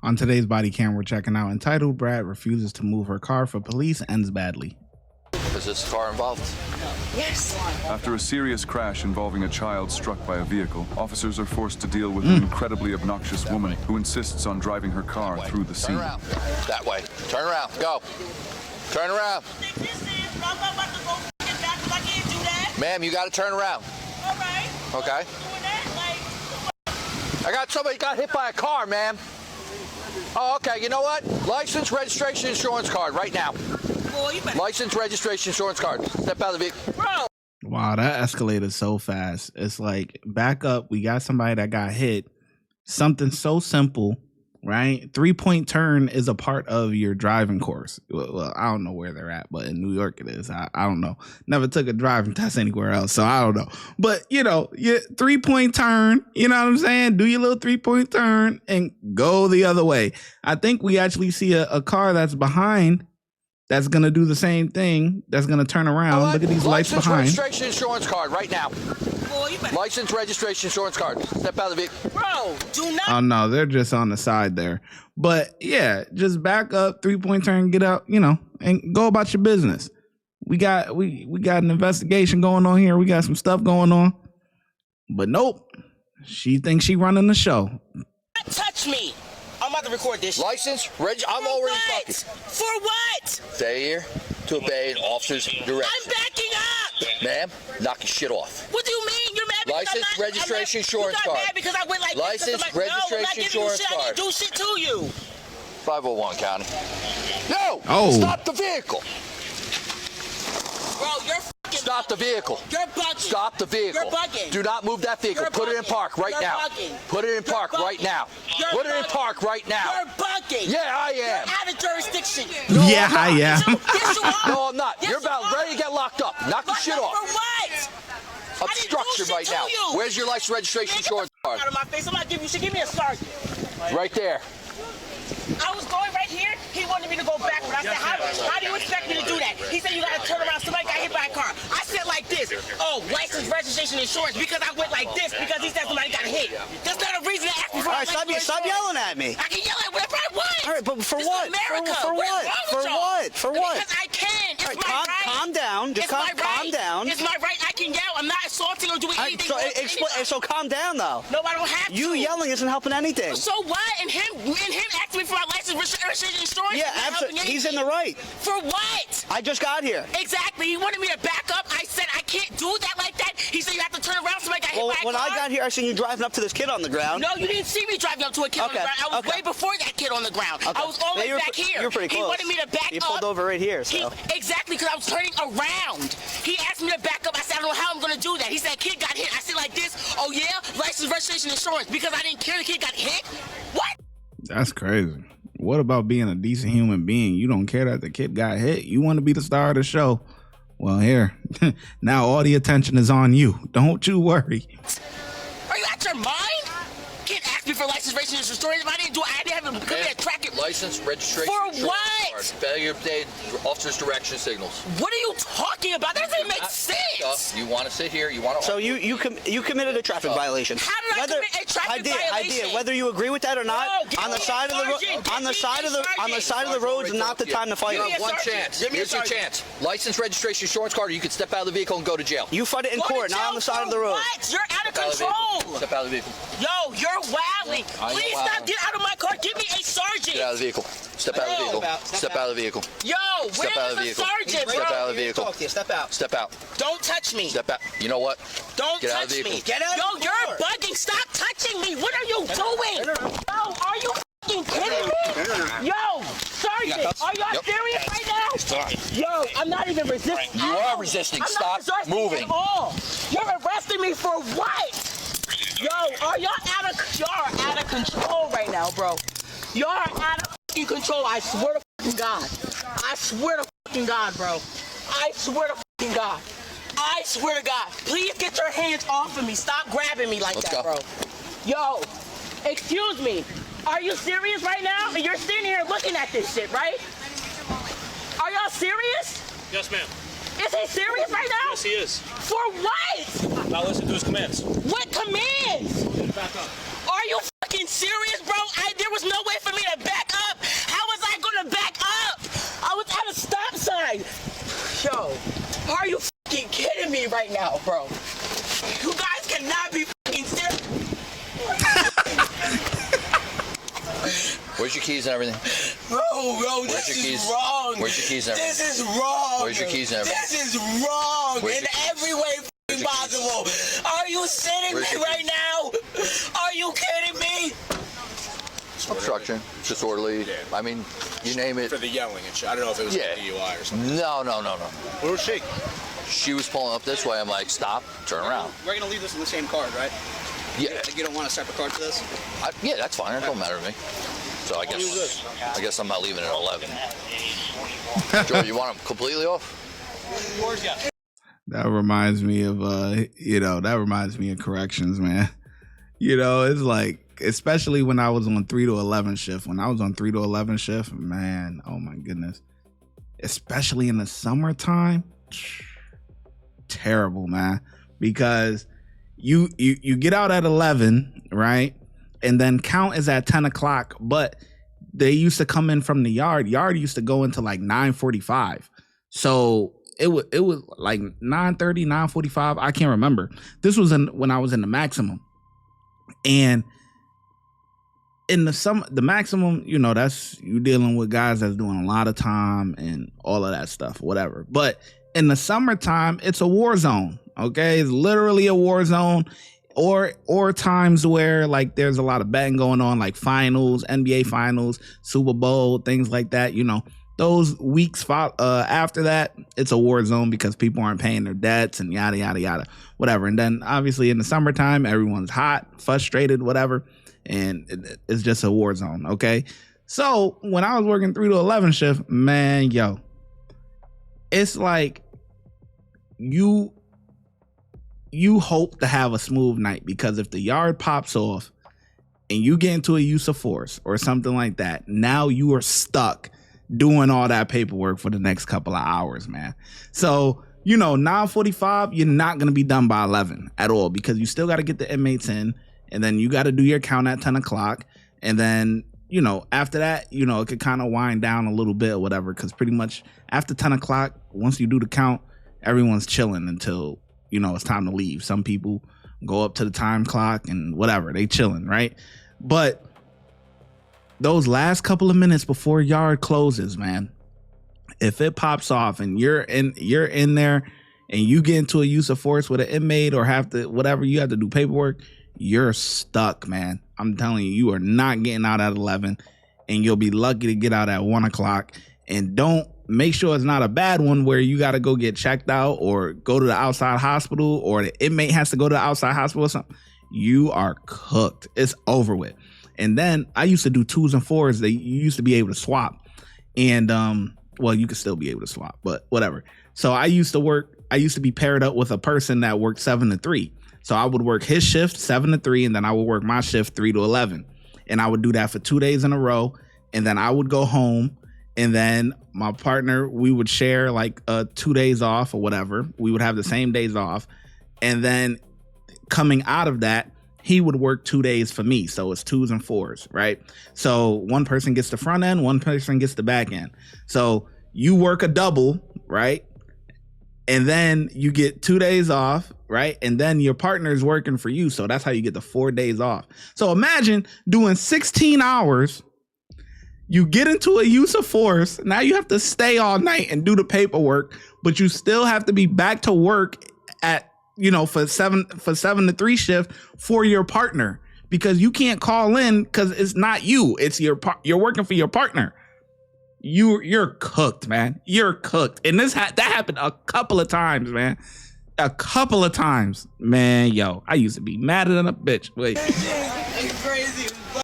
On today's body cam, we're checking out entitled Brat refuses to move her car for police ends badly. Is this car involved? Yes. After a serious crash involving a child struck by a vehicle, officers are forced to deal with an incredibly obnoxious woman who insists on driving her car through the scene. Turn around. That way. Turn around. Go. Turn around. Ma'am, you got to turn around. All right. Okay. I got somebody got hit by a car, ma'am. Oh, okay. You know what? License, registration, insurance card right now. License, registration, insurance card. Step out of the vehicle. Bro. Wow, that escalated so fast. It's like, back up. We got somebody that got hit. Something so simple, right? 3-point turn is a part of your driving course. Well, I don't know where they're at, but in New York it is. I don't know. Never took a driving test anywhere else, so I don't know. But, you know, 3-point turn, you know what I'm saying? Do your little 3-point turn and go the other way. I think we actually see a car that's behind that's going to do the same thing. That's going to turn around. Look at these lights behind. License, registration, insurance card right now. License, registration, insurance card. Step out of the vehicle. Bro, do not. Oh, no, they're just on the side there. But, yeah, just back up, 3-point turn, get out, you know, and go about your business. We got an investigation going on here. We got some stuff going on. But nope, she thinks she running the show. Don't touch me. I'm about to record this. License, I'm already fucking. For what? Failure to obey an officer's direction. I'm backing up. Ma'am, knock your shit off. What do you mean? You're mad because License, I'm not, registration, I'm not, insurance you got card. Mad because I went like License, this. registration, insurance I card. didn't do shit to you. 501 County. No! Oh. Stop the vehicle! Bro, you're fucking Stop the vehicle. You're bugging. Stop the vehicle. You're bugging. Do not move that vehicle. You're Put it in bugging. park right You're now. bugging. Put it in You're park right bugging. now. You're Put it in bugging. park right now. You're bugging. Yeah, I am. You're out of jurisdiction. No, Yeah, I'm not. I am. Yes, you are. No, I'm not. Yes, You're about you are. ready to get locked up. Knock your shit off. For what? Obstruction right now. Where's your license, registration, insurance card? Out of my face. I'm not giving you shit. Give me a sergeant. Right there. I was going right here. He wanted me to go backward. I said, how do you expect me to do that? He said, you got to turn around. Somebody got hit by a car. I said like this. Oh, license, registration, insurance. Because I went like this because he said somebody got hit. That's not a reason to ask me for All right, stop yelling at me. I can yell at whatever I want. All right, but for This what? Is America. For What's what? wrong For with y'all? what? For what? Because I can. It's All right, my right. calm down. Just It's my calm right. down. It's my right. I can yell. I'm not assaulting or doing anything. wrong to anybody. So calm down, though. No, I don't have to. You yelling isn't helping anything. So what? And him asking me for my license, registration, insurance. Yeah, absolutely. He's in the right. For what? I just got here. Exactly. He wanted me to back up. I said I can't do that like that. He said you have to turn around. Somebody got hit Well, by a when car. I got here, I seen you driving up to this kid on the ground. No, you didn't see me driving up to a kid on the Okay, ground. I was okay. way before that kid on the ground. Okay. I was always Yeah, back here. You're pretty close. He wanted me to back up. You pulled over right here, so. Exactly, because I was turning around. He asked me to back up. I said, I don't know how I'm going to do that. He said, kid got hit. I said like this. Oh, yeah? License, registration, insurance. Because I didn't care the kid got hit? What? That's crazy. What about being a decent human being? You don't care that the kid got hit. You want to be the star of the show. Well, here, now all the attention is on you. Don't you worry. Are you out your mind? Can't ask me for license, registration, insurance. If I didn't do it, I didn't have to come here and track it. License, registration, For insurance what? card. Failure to obey officer's direction signals. What are you talking about? That doesn't make sense. You want to sit here? You want to? So you committed a traffic violation. How did I commit a traffic violation? I did. Whether you agree with that or not, No, on the side of the road, on the side of the road is not the time to fight You it. have one chance. Give me a Here's your sergeant. chance. License, registration, insurance card, or you can step out of the vehicle and go to jail. You fight it in Go to court, not jail on the side of the for road. What? You're out of Step out of the vehicle. control. Step out of the vehicle. Yo, you're wilding. I know Please wilding. stop. Get out of my car. Give me a sergeant. Get out of the vehicle. Step out of the vehicle. Step out of the vehicle. Yo, Step out of the where's the vehicle. sergeant, Step bro? out of the vehicle. Step out. Step out. Don't touch me. Step out. You know what? Don't Get out of touch the vehicle. me. Get out Yo, of the you're car. bugging. Stop touching me. What are you doing? Yo, are you fucking kidding me? Yo, sergeant, are y'all serious right now? Yo, I'm not even resisting. You are resisting. I'm Stop not resisting moving. at all. You're arresting me for what? Yo, are y'all out of control right now, bro? Y'all are out of fucking control. I swear to fucking God. I swear to fucking God, bro. I swear to fucking God. I swear to God. Please get your hands off of me. Stop grabbing me like Let's that, go. bro. Yo, excuse me. Are you serious right now? And you're sitting here looking at this shit, right? Are y'all serious? Yes, ma'am. Is he serious right now? Yes, he is. For what? Now listen to his commands. What commands? Back up. Are you fucking serious, bro? There was no way for me to Where's your keys and everything? Bro, this is wrong. Where's your keys and everything? This is wrong. Where's your keys and everything? This is wrong Where's in your every way possible. Are you sitting me right now? Are you kidding me? Obstruction, disorderly. I mean, you name it. For the yelling and shit. I don't know if it was a DUI or something. No. Where was she? She was pulling up this way. I'm like, stop, turn around. We're gonna leave this in the same card, right? Yeah. You don't want a separate card for this? Yeah, that's fine. It don't matter to me. So I guess I'm not leaving at 11. Joe, you want them completely off? That reminds me of corrections, man. It's like, especially when I was on 3 to 11 shift. When I was on 3 to 11 shift, man, oh my goodness. Especially in the summertime, terrible, man. Because you get out at 11, right? And then count is at 10 o'clock, but they used to come in from the yard. Yard used to go into like 9:45. So it was like 9:30, 9:45. I can't remember. This was when I was in the maximum. And in the maximum, that's you dealing with guys that's doing a lot of time and all of that stuff, whatever. But in the summertime, it's a war zone. Okay, it's literally a war zone, or times where like there's a lot of betting going on, like finals, NBA finals, Super Bowl, things like that. Those weeks after that, it's a war zone because people aren't paying their debts and yada yada yada, whatever. And then obviously in the summertime, everyone's hot, frustrated, whatever. And it's just a war zone, okay? So when I was working 3 to 11 shift, man, it's like you hope to have a smooth night, because if the yard pops off and you get into a use of force or something like that, now you are stuck doing all that paperwork for the next couple of hours, man. So 9:45, you're not going to be done by 11 at all, because you still got to get the inmates in. And then you got to do your count at 10 o'clock. And then, after that, it could kind of wind down a little bit or whatever. Because pretty much after 10 o'clock, once you do the count, everyone's chilling until, it's time to leave. Some people go up to the time clock and whatever. They chilling, right? But those last couple of minutes before yard closes, man, if it pops off and you're in there and you get into a use of force with an inmate or have to, whatever, you have to do paperwork, you're stuck, man. I'm telling you, you are not getting out at 11, and you'll be lucky to get out at 1 o'clock. And don't make sure it's not a bad one where you got to go get checked out or go to the outside hospital, or the inmate has to go to the outside hospital or something. You are cooked. It's over with. And then I used to do 2s and 4s. You used to be able to swap. And, well, you could still be able to swap, but whatever. So I used to be paired up with a person that worked 7 to 3. So I would work his shift 7 to 3, and then I would work my shift 3 to 11. And I would do that for 2 days in a row. And then I would go home, and then my partner, we would share like 2 days off or whatever. We would have the same days off. And then coming out of that, he would work 2 days for me. So it's 2s and 4s, right? So one person gets the front end, one person gets the back end. So you work a double, right? And then you get 2 days off, right? And then your partner is working for you. So that's how you get the 4 days off. So imagine doing 16 hours. You get into a use of force. Now you have to stay all night and do the paperwork, but you still have to be back to work at, for 7 to 3 shift for your partner, because you can't call in because it's not you. It's you're working for your partner. You're cooked, man. You're cooked. And that happened a couple of times, man. A couple of times, man. Yo, I used to be madder than a bitch. Wait. It's crazy, bro.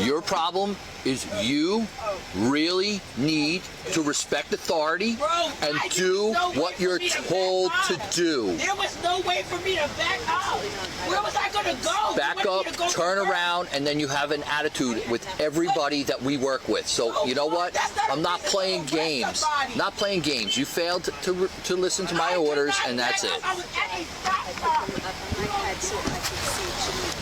Your problem is you really need to respect authority and do what you're told to do. There was no way for me to back up. Where was I going to go? Back up, turn around, and then you have an attitude with everybody that we work with. So you know what? I'm not playing games. Not playing games. You failed to listen to my orders, and that's it.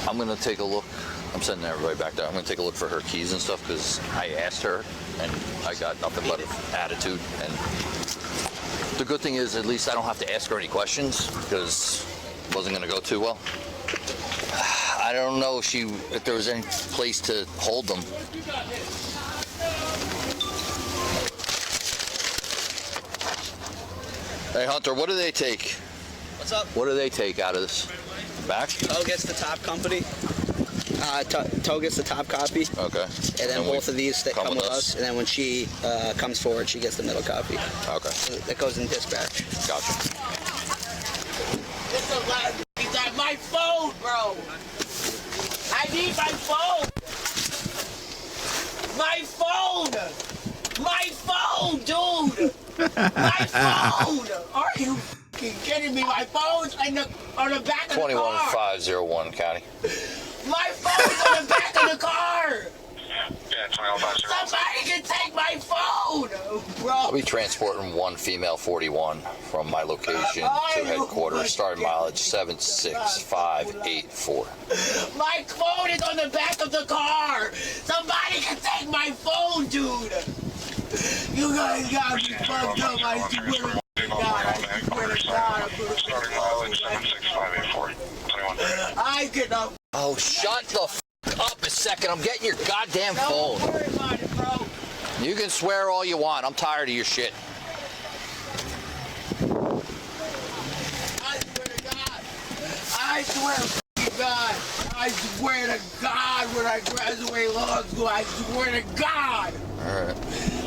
I'm going to take a look. I'm sending everybody back there. I'm going to take a look for her keys and stuff, because I asked her and I got nothing but attitude. And the good thing is, at least I don't have to ask her any questions, because it wasn't going to go too well. I don't know if there was any place to hold them. Hey Hunter, what do they take? What's up? What do they take out of this? Back? Toe gets the top company. Toe gets the top copy. Okay. And then both of these that come with us. And then when she comes forward, she gets the middle copy. Okay. So that goes in dispatch. Gotcha. He's at my phone, bro. I need my phone. My phone. My phone, dude. My phone. Are you fucking kidding me? My phone's on the back of the car. 21501 County. My phone's on the back of the car. Yeah, 21501. Somebody can take my phone, bro. I'll be transporting one female 41 from my location to headquarters. Starting mileage 76584. My phone is on the back of the car. Somebody can take my phone, dude. You guys got me fucked up. I swear to God. I swear to God. Starting mileage 76584. 21. I cannot. Oh, shut the f up a second. I'm getting your goddamn phone. Don't worry about it, bro. You can swear all you want. I'm tired of your shit. I swear to God. I swear to God. I swear to God when I graduate law school. I swear to God. All right.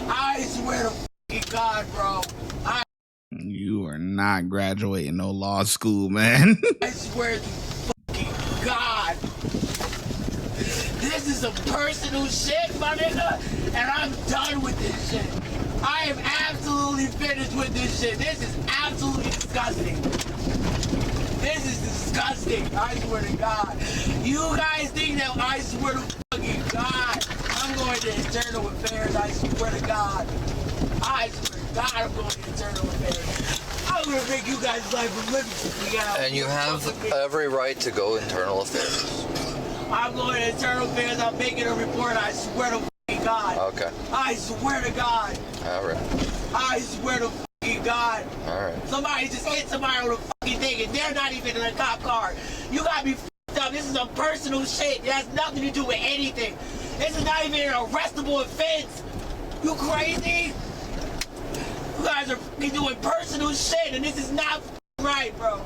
I swear to God, bro. You are not graduating no law school, man. I swear to fucking God. This is some personal shit, my nigga, and I'm done with this shit. I am absolutely finished with this shit. This is absolutely disgusting. This is disgusting. I swear to God. You guys think that I swear to fucking God. I'm going to internal affairs. I swear to God. I swear to God I'm going to internal affairs. I'm going to make you guys' life a living. And you have every right to go internal affairs. I'm going to internal affairs. I'm making a report. I swear to fucking God. Okay. I swear to God. All right. I swear to fucking God. All right. Somebody just hit somebody on a fucking thing and they're not even in a cop car. You got me fucked up. This is some personal shit. It has nothing to do with anything. This is not even an arrestable offense. You crazy? You guys are fucking doing personal shit and this is not right, bro.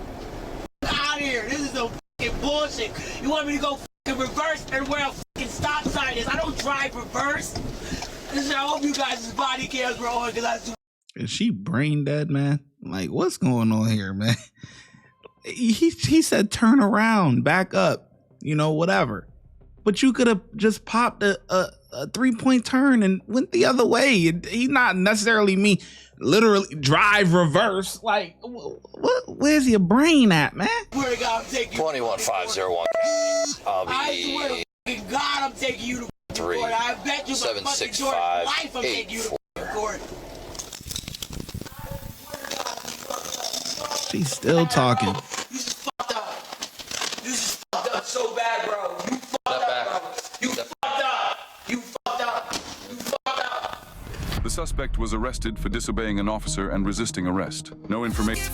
Get out of here. This is some fucking bullshit. You want me to go fucking reverse and where a fucking stop sign is? I don't drive reverse. I hope you guys' body cams were on because I. Is she brain dead, man? Like, what's going on here, man? He said turn around, back up, you know, whatever. But you could have just popped a 3-point turn and went the other way. He not necessarily me literally drive reverse. Like, where's your brain at, man? 21501. I'll be. I swear to God, I'm taking you to 3 court. I bet you my fucking Jordan life I'm taking you to court. She's still talking. You just fucked up. You just fucked up so bad, bro. You fucked up, bro. You fucked up. You fucked up. You fucked up. The suspect was arrested for disobeying an officer and resisting arrest. No information.